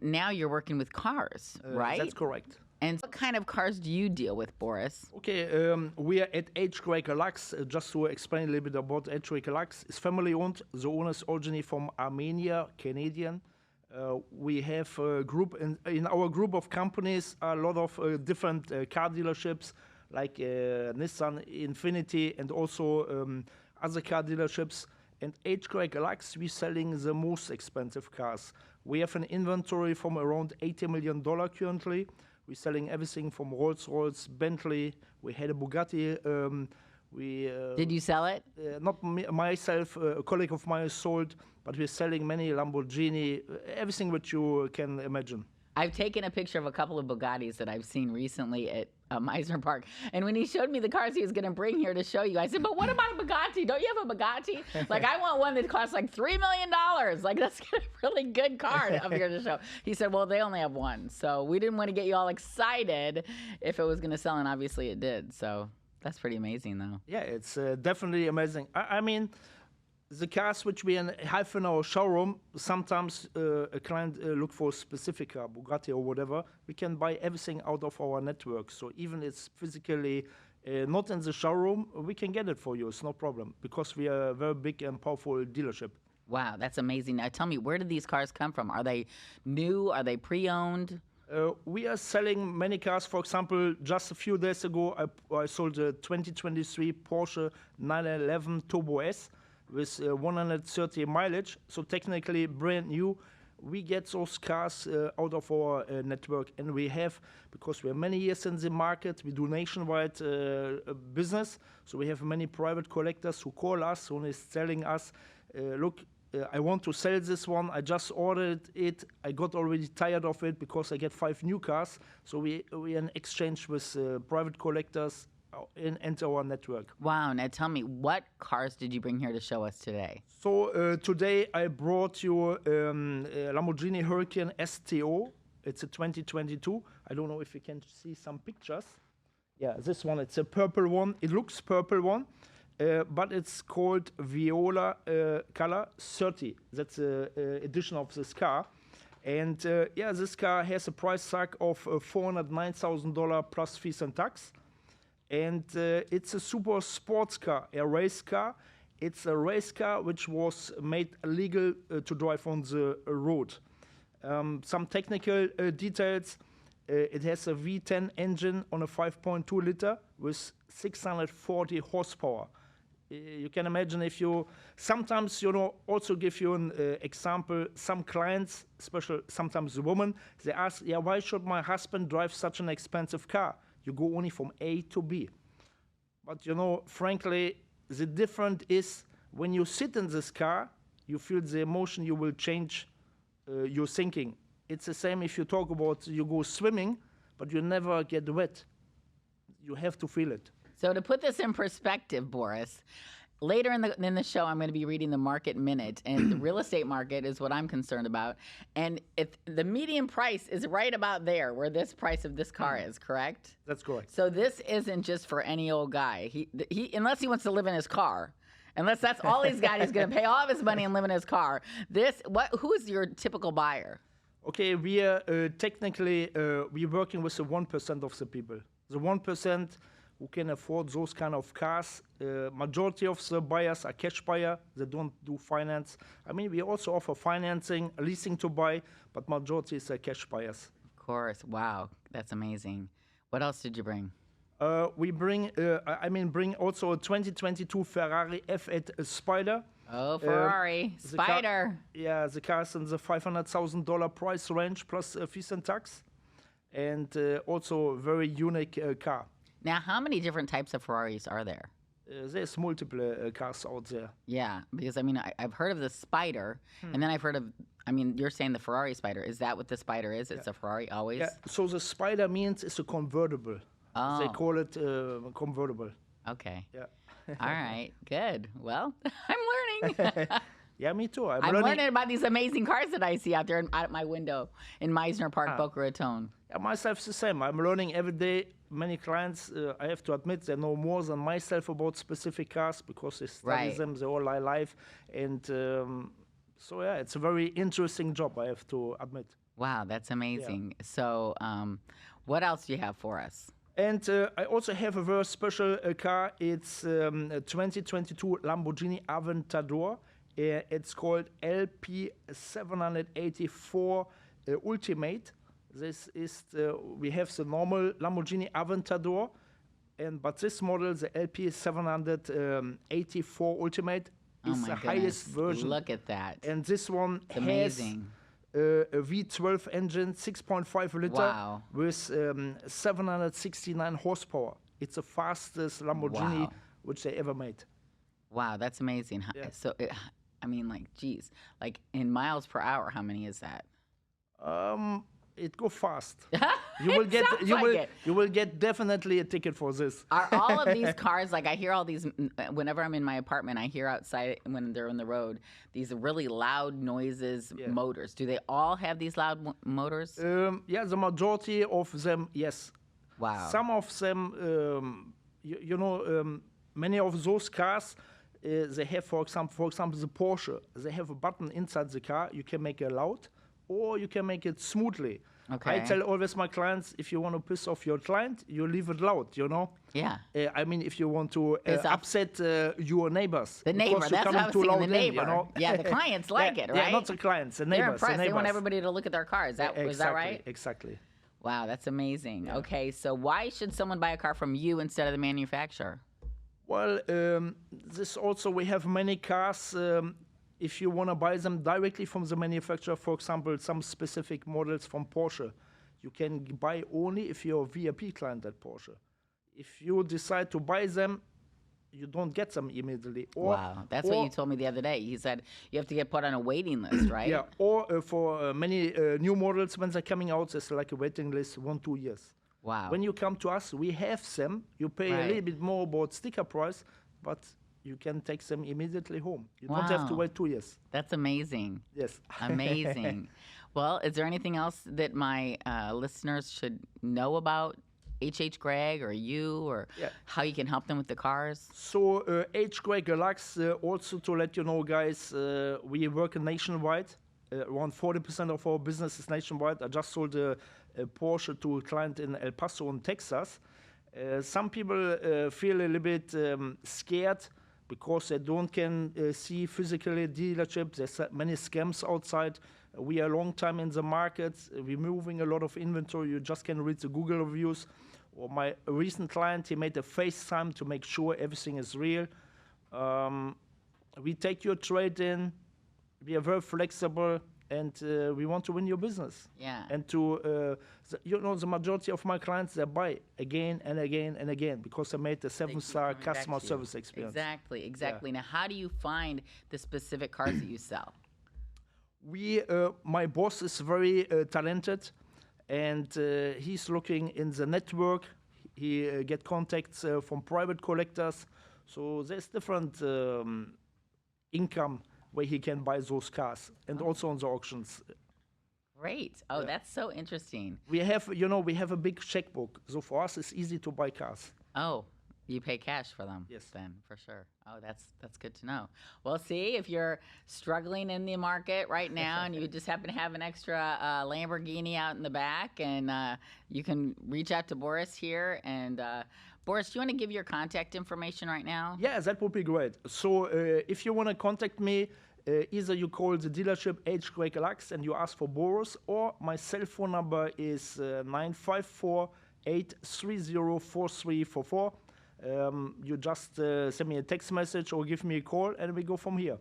now you're working with cars, right? That's correct. And what kind of cars do you deal with, Boris? Okay, we are at H-Quaker Lux. Just to explain a little bit about H-Quaker Lux, it's family-owned. The owner is originally from Armenia, Canadian. We have a group, in our group of companies, a lot of different car dealerships, like Nissan, Infiniti, and also other car dealerships. And H-Quaker Lux, we're selling the most expensive cars. We have an inventory from around $80 million currently. We're selling everything from Rolls-Royce, Bentley. We had a Bugatti. Did you sell it? Not myself, a colleague of mine sold, but we're selling many Lamborghini, everything which you can imagine. I've taken a picture of a couple of Bugattis that I've seen recently at Meisner Park. And when he showed me the cars he was going to bring here to show you, I said, but what about a Bugatti? Don't you have a Bugatti? Like, I want one that costs like $3 million. Like, that's a really good car up here to show. He said, well, they only have one. So we didn't want to get you all excited if it was going to sell, and obviously it did. So that's pretty amazing, though. Yeah, it's definitely amazing. I mean, the cars which we have in our showroom, sometimes a client look for a specific car, Bugatti or whatever. We can buy everything out of our network. So even it's physically not in the showroom, we can get it for you. It's no problem because we are a very big and powerful dealership. Wow, that's amazing. Now tell me, where did these cars come from? Are they new? Are they pre-owned? We are selling many cars. For example, just a few days ago, I sold a 2023 Porsche 911 Turbo S with 130 mileage, so technically brand new. We get those cars out of our network, and we have, because we are many years in the market, we do nationwide business, so we have many private collectors who call us, who is telling us, look, I want to sell this one, I just ordered it, I got already tired of it because I get 5 new cars, so we in exchange with private collectors into our network. Wow, now tell me, what cars did you bring here to show us today? So today I brought you Lamborghini Hurricane STO. It's a 2022. I don't know if you can see some pictures. Yeah, this one, it's a purple one. It looks purple one, but it's called Viola color 30. That's the edition of this car. And yeah, this car has a price tag of $409,000 plus fees and tax. And it's a super sports car, a race car. It's a race car which was made legal to drive on the road. Some technical details. It has a V10 engine on a 5.2 liter with 640 horsepower. You can imagine if you, sometimes, also give you an example, some clients, especially sometimes the woman, they ask, yeah, why should my husband drive such an expensive car? You go only from A to B. But frankly, the difference is when you sit in this car, you feel the emotion, you will change your thinking. It's the same if you talk about you go swimming, but you never get wet. You have to feel it. So to put this in perspective, Boris, later in the show, I'm going to be reading the Market Minute, and the real estate market is what I'm concerned about. And if the median price is right about there, where this price of this car is, correct? That's correct. So this isn't just for any old guy. He unless he wants to live in his car, unless that's all he's got, he's going to pay all of his money and live in his car. Who is your typical buyer? Okay, we are technically we're working with the 1% of the people. The 1%. Who can afford those kind of cars. Majority of the buyers are cash buyer. They don't do finance. I mean, we also offer financing, leasing to buy, but majority is cash buyers. Of course. Wow. That's amazing. What else did you bring? We bring also a 2022 Ferrari F8 Spider. Oh, Ferrari. Spider. The car is in the $500,000 price range plus fees and tax. And also a very unique car. Now, how many different types of Ferraris are there? There's multiple cars out there. Yeah, because I've heard of the Spider, and then I've heard of, you're saying the Ferrari Spider. Is that what the Spider is? It's a Ferrari always? Yeah, so the Spider means it's a convertible. Oh. They call it convertible. Okay. Yeah. All right, good. Well, I'm learning. Yeah, me too. I'm learning about these amazing cars that I see out there out my window in Meisner Park, Boca Raton. Yeah, myself the same. I'm learning every day. Many clients, I have to admit, they know more than myself about specific cars because they study them their whole life. And so, yeah, it's a very interesting job, I have to admit. Wow, that's amazing. So, what else do you have for us? And I also have a very special car. It's a 2022 Lamborghini Aventador. It's called LP784 Ultimate. This is we have the normal Lamborghini Aventador, but this model, the LP784 Ultimate, Oh is my the goodness. highest version. Look at that. And this one It's has amazing. a V12 engine, 6.5 liter, Wow. with 769 horsepower. It's the fastest Lamborghini Wow. which they ever made. Wow, that's amazing. Yeah. So, I mean, like, geez, like in miles per hour, how many is that? It go fast. You will get sounds like it. you will get definitely a ticket for this. Are all of these cars, like I hear all these, whenever I'm in my apartment, I hear outside when they're on the road, these really loud noises, Yeah. motors. Do they all have these loud motors? Yeah, the majority of them, yes. Wow. Some of them, many of those cars, they have, for example, the Porsche. They have a button inside the car. You can make it loud, or you can make it smoothly. Okay. I tell always my clients, if you want to piss off your client, you leave it loud. Yeah. I mean, if you want to Piss off- upset your neighbors. The because neighbor, you're that's what coming I was too thinking, the loud in, neighbor. Yeah, the clients like it, Yeah, right? not the clients, the They're neighbors. impressed. The They want neighbors. everybody to look at their cars. Was that right? Exactly. Wow, that's amazing. Okay, so why should someone buy a car from you instead of the manufacturer? Well, this also, we have many cars. If you want to buy them directly from the manufacturer, for example, some specific models from Porsche, you can buy only if you're a VIP client at Porsche. If you decide to buy them, you don't get them immediately. Wow, that's what you told me the other day. You said you have to get put on a waiting list, right? Yeah, or for many new models, when they're coming out, there's like a waiting list, 1-2 years. Wow. When you come to us, we have them. You pay a Right. little bit more about sticker price, but you can take them immediately home. You don't have to Wow. wait 2 years. That's amazing. Yes. Amazing. Well, is there anything else that my listeners should know about H.H. Gregg or you, or Yeah. how you can help them with the cars? So H. Gregg Lux, also to let you know, guys, we work nationwide. Around 40% of our business is nationwide. I just sold a Porsche to a client in El Paso in Texas. Some people feel a little bit scared because they can see physically dealership. There's many scams outside. We are a long time in the market. We're moving a lot of inventory. You just can read the Google reviews. Or my recent client, he made a FaceTime to make sure everything is real. We take your trade in. We are very flexible, and we want to win your business. Yeah. And the majority of my clients, they buy again and again and again because they made the They keep 7-star coming back customer to you. service experience. Exactly. Now, how do you find the specific cars that you sell? My boss is very talented, and he's looking in the network. He get contacts from private collectors. So there's different income where he can buy those cars, and also on the auctions. Great. Oh, that's so interesting. We have a big checkbook. So for us, it's easy to buy cars. Oh, you pay cash for them. Yes. Then for sure. Oh, that's good to know. Well, see, if you're struggling in the market right now and you just happen to have an extra Lamborghini out in the back, and you can reach out to Boris here. And Boris, do you want to give your contact information right now? Yeah, that would be great. So if you want to contact me, either you call the dealership H. Gregg Lux and you ask for Boris, or my cell phone number is 954-830-4344. You just send me a text message or give me a call, and we go from here.